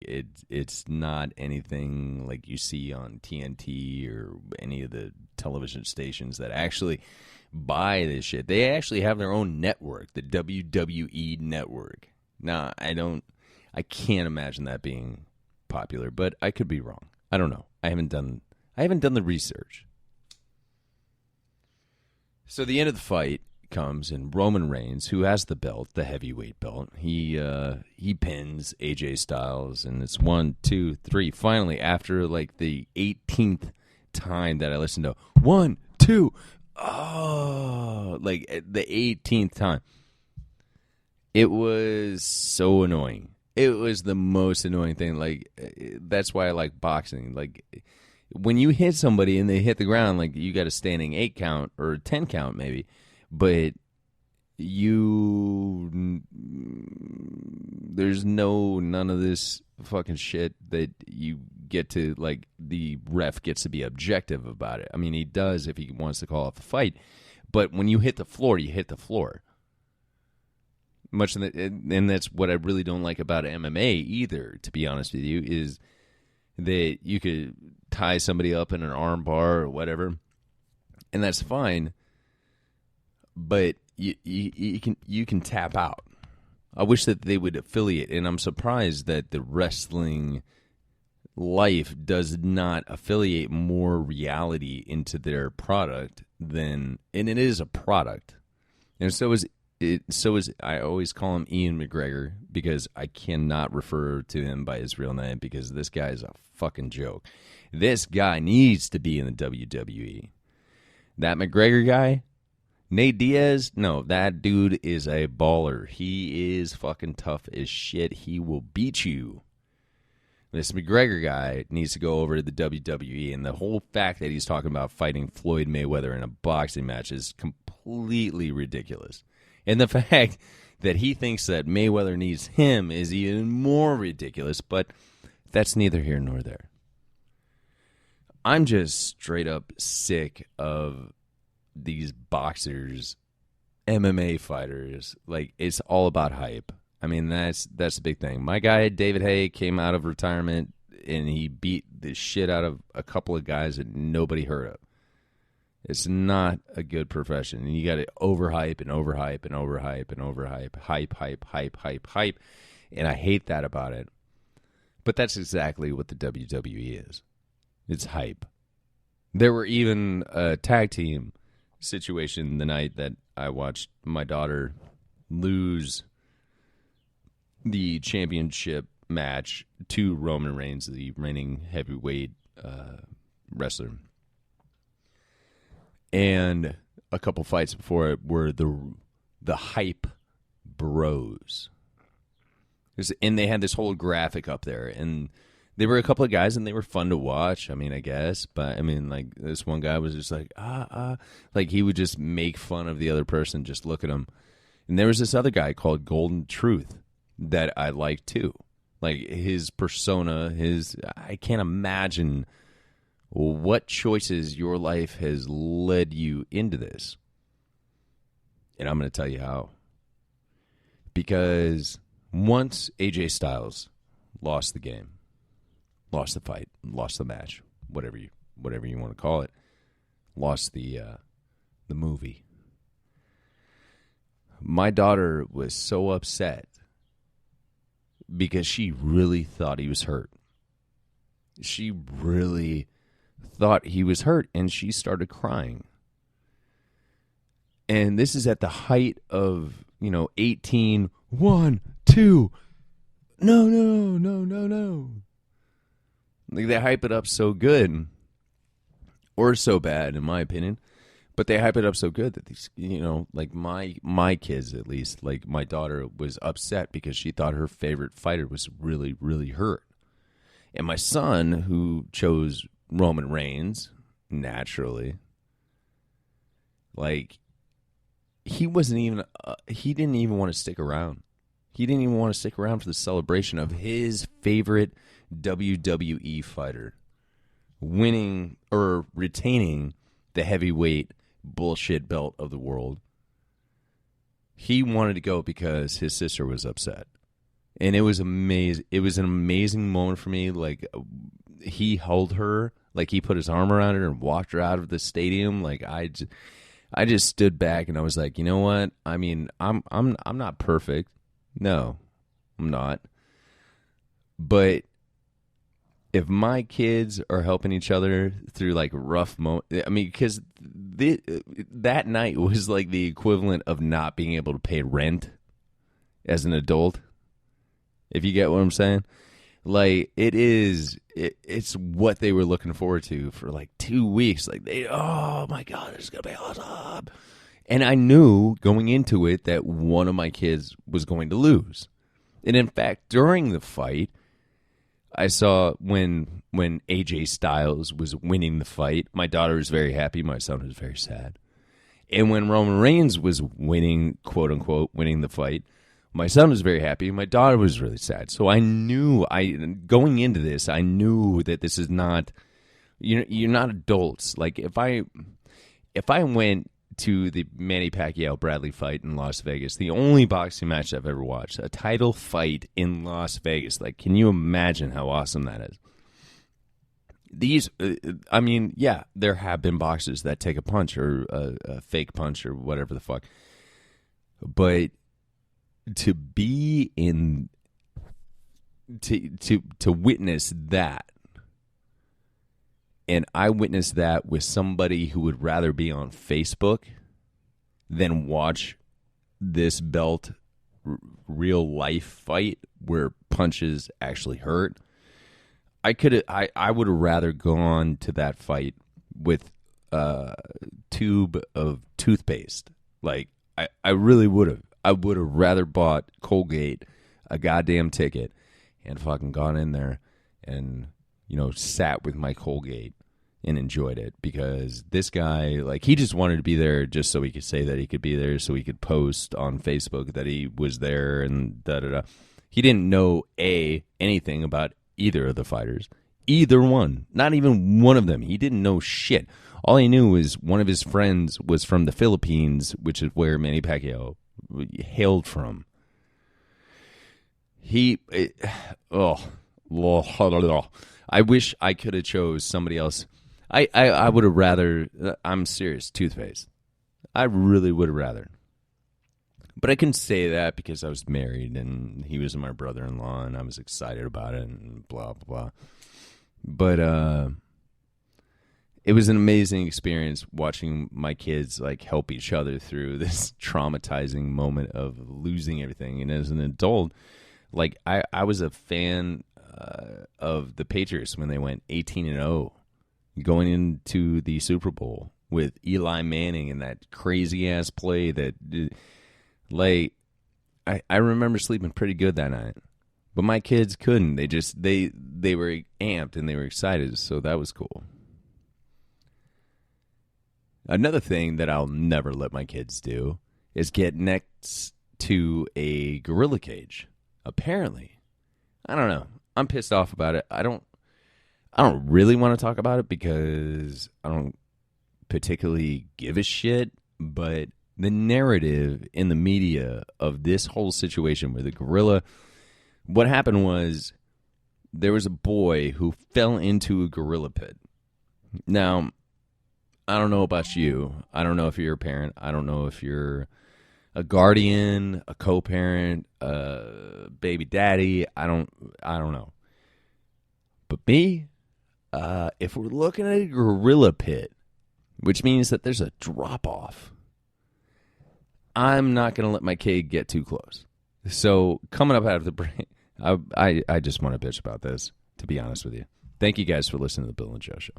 It's not anything like you see on TNT or any of the television stations that actually buy this shit. They actually have their own network, the WWE network. Now, I can't imagine that being popular, but I could be wrong. I don't know. I haven't done the research. So the end of the fight comes, and Roman Reigns, who has the belt, the heavyweight belt, he pins AJ Styles, and it's 1, 2, 3. Finally, after like the 18th time that I listened to 1, 2, like the 18th time, it was so annoying. It was the most annoying thing. Like, that's why I like boxing. Like, when you hit somebody and they hit the ground, like, you got a standing 8 count or 10 count maybe, but there's none of this fucking shit that you get to, like, the ref gets to be objective about it. I mean, he does if he wants to call off the fight, but when you hit the floor, you hit the floor. And that's what I really don't like about MMA either, to be honest with you, is that you could tie somebody up in an arm bar or whatever, and that's fine, but you can tap out. I wish that they would affiliate, and I'm surprised that the wrestling life does not affiliate more reality into their product and it is a product, and so is I always call him Ian McGregor because I cannot refer to him by his real name because this guy is a fucking joke. This guy needs to be in the WWE. That McGregor guy, Nate Diaz, no, that dude is a baller. He is fucking tough as shit. He will beat you. This McGregor guy needs to go over to the WWE, and the whole fact that he's talking about fighting Floyd Mayweather in a boxing match is completely ridiculous. And the fact that he thinks that Mayweather needs him is even more ridiculous, but that's neither here nor there. I'm just straight up sick of these boxers, MMA fighters. Like, it's all about hype. I mean, that's the big thing. My guy, David Haye, came out of retirement, and he beat the shit out of a couple of guys that nobody heard of. It's not a good profession. And you got to overhype and overhype and overhype and overhype. Hype. And I hate that about it. But that's exactly what the WWE is. It's hype. There were even a tag team situation the night that I watched my daughter lose the championship match to Roman Reigns, the reigning heavyweight wrestler. And a couple fights before it were the hype bros. And they had this whole graphic up there. And they were a couple of guys, and they were fun to watch, I mean, I guess. But, I mean, like, this one guy was just like, Like, he would just make fun of the other person, just look at him. And there was this other guy called Golden Truth that I liked, too. Like, his persona, I can't imagine what choices your life has led you into this. And I'm going to tell you how. Because once AJ Styles lost the game, lost the fight, lost the match, whatever you want to call it, lost the movie, my daughter was so upset because she really thought he was hurt. She really thought he was hurt, and she started crying. And this is at the height of, 18, 1, 2, no. Like, they hype it up so good, or so bad, in my opinion, but they hype it up so good that these, like my kids, at least, like my daughter was upset because she thought her favorite fighter was really, really hurt. And my son, who chose Roman Reigns, naturally, like, he didn't even want to stick around. He didn't even want to stick around for the celebration of his favorite WWE fighter winning or retaining the heavyweight bullshit belt of the world. He wanted to go because his sister was upset. And it was amazing. It was an amazing moment for me. Like, he held her, like he put his arm around her and walked her out of the stadium. Like, I just stood back and I was like, you know what? I mean, I'm not perfect. No, I'm not. But if my kids are helping each other through like rough moments, I mean, because that night was like the equivalent of not being able to pay rent as an adult. If you get what I'm saying, like it's what they were looking forward to for like 2 weeks. Like oh my God, it's gonna be awesome. And I knew going into it that one of my kids was going to lose. And in fact, during the fight, I saw when AJ Styles was winning the fight, my daughter was very happy. My son was very sad. And when Roman Reigns was winning, quote unquote, winning the fight, my son was very happy. My daughter was really sad. So I knew, going into this, I knew that this is not, you're not adults. Like if I went to the Manny Pacquiao-Bradley fight in Las Vegas, the only boxing match I've ever watched, a title fight in Las Vegas. Like, can you imagine how awesome that is? These, I mean, yeah, there have been boxers that take a punch or a fake punch or whatever the fuck. But to be in, to witness that, and I witnessed that with somebody who would rather be on Facebook than watch this belt real life fight where punches actually hurt. I would have rather gone to that fight with a tube of toothpaste. Like I really would have. I would have rather bought Colgate a goddamn ticket and fucking gone in there and, sat with my Colgate and enjoyed it, because this guy, like, he just wanted to be there just so he could say that he could be there, so he could post on Facebook that he was there and da-da-da. He didn't know, anything about either of the fighters. Either one. Not even one of them. He didn't know shit. All he knew was one of his friends was from the Philippines, which is where Manny Pacquiao hailed from. I wish I could have chose somebody else. I would have rather, I'm serious, toothpaste. I really would have rather. But I couldn't say that because I was married and he was my brother-in-law and I was excited about it and blah, blah, blah. But it was an amazing experience watching my kids like help each other through this traumatizing moment of losing everything. And as an adult, like I was a fan of the Patriots when they went 18-0, going into the Super Bowl with Eli Manning and that crazy ass play that, like, I remember sleeping pretty good that night. But my kids couldn't. They were amped and they were excited, so that was cool. Another thing that I'll never let my kids do is get next to a gorilla cage. Apparently. I don't know. I'm pissed off about it. I don't really want to talk about it because I don't particularly give a shit, but the narrative in the media of this whole situation with the gorilla, what happened was there was a boy who fell into a gorilla pit. Now, I don't know about you. I don't know if you're a parent. I don't know if you're a guardian, a co-parent, a baby daddy. I don't know. But me, if we're looking at a gorilla pit, which means that there's a drop-off, I'm not going to let my kid get too close. So coming up out of the break, I just want to bitch about this, to be honest with you. Thank you guys for listening to the Bill and Joe Show.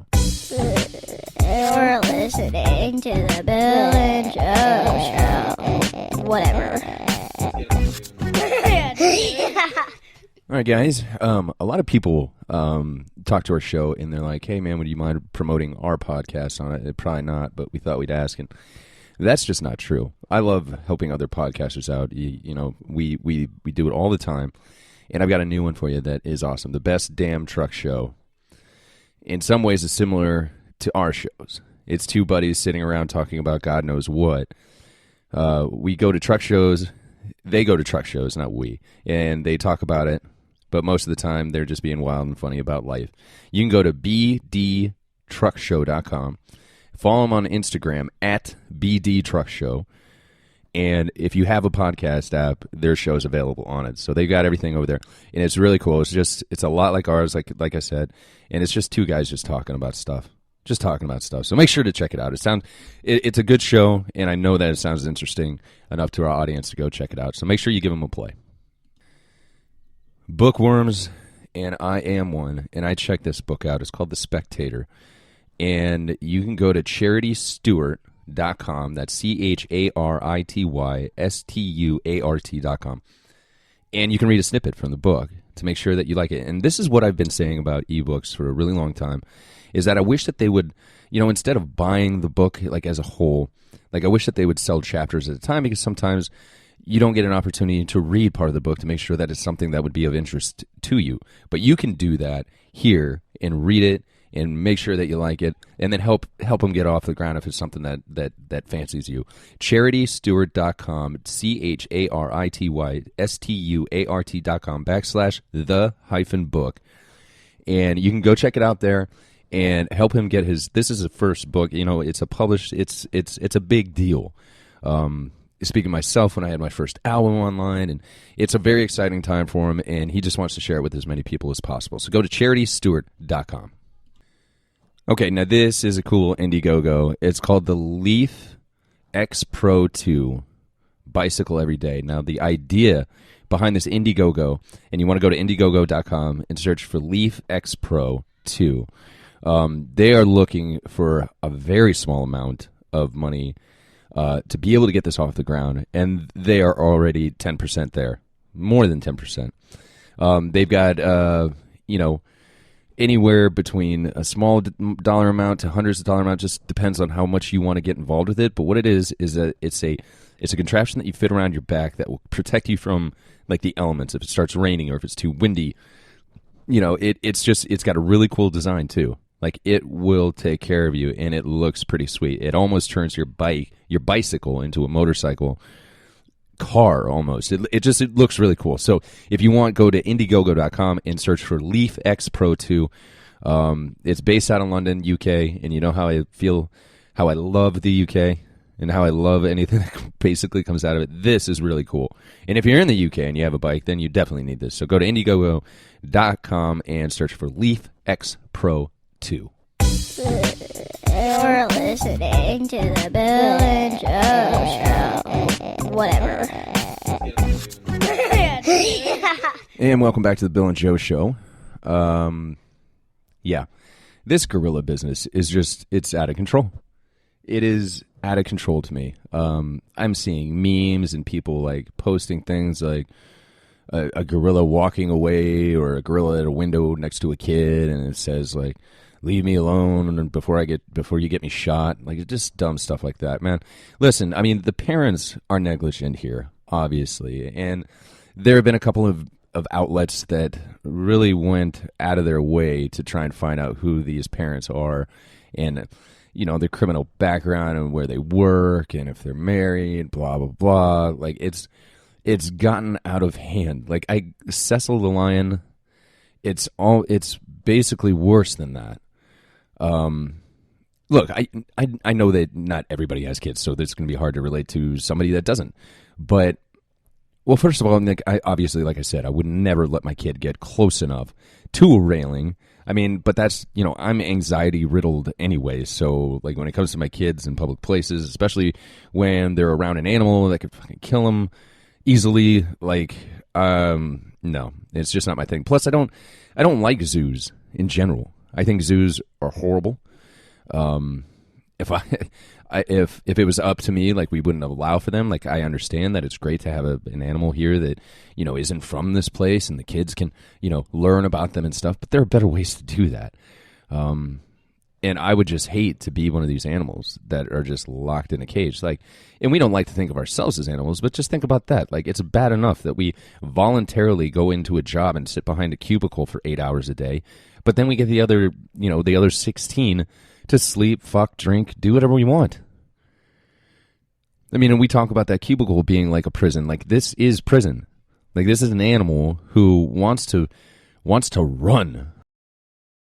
You're listening to the Bill and Joe Show. Whatever. All right, guys. A lot of people talk to our show, and they're like, hey, man, would you mind promoting our podcast on it? Probably not, but we thought we'd ask. And that's just not true. I love helping other podcasters out. We do it all the time. And I've got a new one for you that is awesome. The Best Damn Truck Show. In some ways, it's similar to our shows. It's two buddies sitting around talking about God knows what. We go to truck shows they go to truck shows, not we, and they talk about it. But most of the time, they're just being wild and funny about life. You can go to bdtruckshow.com. Follow them on Instagram at bdtruckshow. And if you have a podcast app, their show's available on it. So they've got everything over there. And it's really cool. It's a lot like ours, like I said. And it's just two guys just talking about stuff. So make sure to check it out. It's a good show, and I know that it sounds interesting enough to our audience to go check it out. So make sure you give them a play. Bookworms, and I am one, and I checked this book out. It's called The Spectator, and you can go to CharityStuart.com. That's CharityStuart.com, and you can read a snippet from the book to make sure that you like it. And this is what I've been saying about ebooks for a really long time, is that I wish that they would, instead of buying the book like as a whole, like I wish that they would sell chapters at a time, because sometimes you don't get an opportunity to read part of the book to make sure that it's something that would be of interest to you. But you can do that here and read it and make sure that you like it, and then help them get off the ground if it's something that fancies you. CharityStuart.com, CharityStuart.com /the-book. And you can go check it out there and help him get his. This is his first book. It's a big deal. Speaking of myself, when I had my first album online, and it's a very exciting time for him, and he just wants to share it with as many people as possible. So go to CharityStuart.com. Okay, now this is a cool Indiegogo. It's called the Leaf X Pro 2 Bicycle Every Day. Now, the idea behind this Indiegogo, and you want to go to Indiegogo.com and search for Leaf X Pro 2. They are looking for a very small amount of money to be able to get this off the ground, and they are already 10% there, more than 10%. They've got, anywhere between a small dollar amount to hundreds of dollar amount. Just depends on how much you want to get involved with it. But what it is that it's a contraption that you fit around your back that will protect you from like the elements if it starts raining or if it's too windy. It's got a really cool design too. Like, it will take care of you, and it looks pretty sweet. It almost turns your bicycle into a motorcycle car almost. It looks really cool. So if you want, go to Indiegogo.com and search for Leaf X Pro 2. It's based out of London, UK, and you know how I feel, how I love the UK, and how I love anything that basically comes out of it. This is really cool. And if you're in the UK and you have a bike, then you definitely need this. So go to Indiegogo.com and search for Leaf X Pro 2. You're listening to the Bill and Joe Show. Whatever. And welcome back to the Bill and Joe Show. Yeah, this gorilla business is it's out of control. It is out of control to me. I'm seeing memes and people like posting things like a gorilla walking away, or a gorilla at a window next to a kid, and it says like, "Leave me alone before you get me shot." Like, it's just dumb stuff like that, man. Listen, I mean, the parents are negligent here, obviously, and there have been a couple of outlets that really went out of their way to try and find out who these parents are, and their criminal background and where they work and if they're married, blah blah blah. Like, it's gotten out of hand. Like, Cecil the Lion, it's basically worse than that. Look, I know that not everybody has kids, so it's going to be hard to relate to somebody that doesn't. But, well, first of all, I obviously, like I said, I would never let my kid get close enough to a railing. I mean, but that's, I'm anxiety riddled anyway. So, like, when it comes to my kids in public places, especially when they're around an animal that could fucking kill them easily, like, no, it's just not my thing. Plus, I don't like zoos in general. I think zoos are horrible. If it was up to me, like, we wouldn't allow for them. Like, I understand that it's great to have an animal here that, isn't from this place, and the kids can, learn about them and stuff, but there are better ways to do that. And I would just hate to be one of these animals that are just locked in a cage. Like, and we don't like to think of ourselves as animals, but just think about that. Like, it's bad enough that we voluntarily go into a job and sit behind a cubicle for 8 hours a day, but then we get the other 16 to sleep, fuck, drink, do whatever we want. I mean, and we talk about that cubicle being like a prison. Like, this is prison. Like, this is an animal who wants to run.